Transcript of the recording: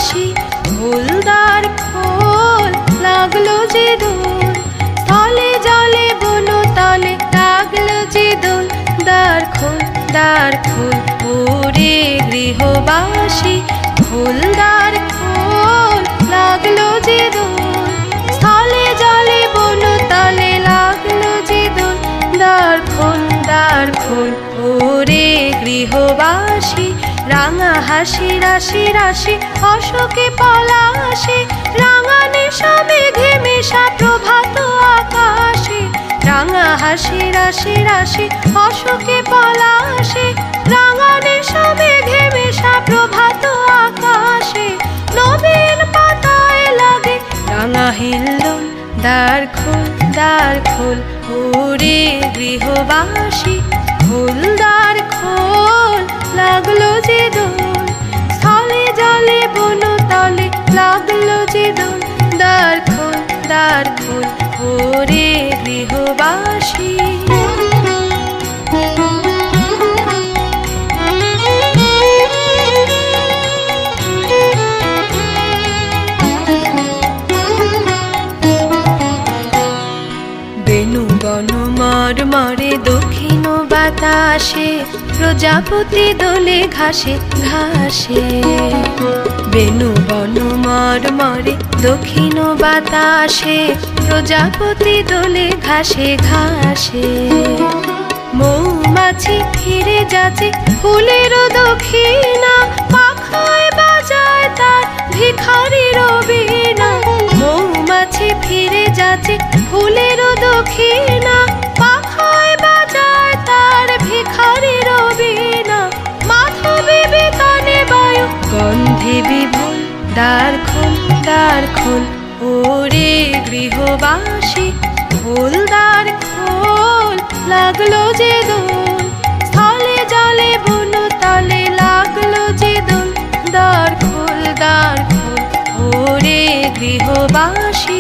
গৃহবাসী খোলদার খোল লাগলো যে দোল স্থলে জলে বনতলে লাগলো যে দোল দ্বার খোল ওরে গৃহবাসী খোলদার খোল লাগলো যে দোল স্থলে জলে বনতলে লাগলো যে দোল দ্বার খোল ওরে গৃহবাসী রাঙা হাসি রাশি রাশি অশোকে পলাশে রাঙা নেশা মেঘে মেশা প্রভাত আকাশে রাঙা হাসি রাশি রাশি অশোকে পলাশে রাঙা নেশা মেঘে মেশা প্রভাত আকাশে নবীন পাতায় লাগে রাঙা হিল্লোল দ্বার খোল ওরে গৃহবাসী খোলদার খোল লাগলো যে দোল স্থলে জলে বনতলে লাগলো যে দোল দ্বার খোল ওরে গৃহবাসী বেণুবন মরমরে দক্ষিণ বাতাসে প্রজাপতি দোলে ঘাসে ঘাসে বেণুবন মরমরে দক্ষিণ বাতাসে প্রজাপতি দোলে ঘাসে ঘাসে মৌমাছি ফিরে যাচ্ছে ফুলের দক্ষিণা পাখায় বাজায় তার ভিখারির বীণা মৌমাছি ফিরে যাচ্ছে ফুলের দক্ষিণা পাখায় বাজায় তার ভিখারির বীণা মাধবী বিতানে বায়ু গন্ধে বিভোল দ্বার খোল ওরে গৃহবাসী খোলদার খোল লাগলো যে দোল স্থলে জলে বনতলে লাগলো যে দোল দ্বার খোল ওরে গৃহবাসী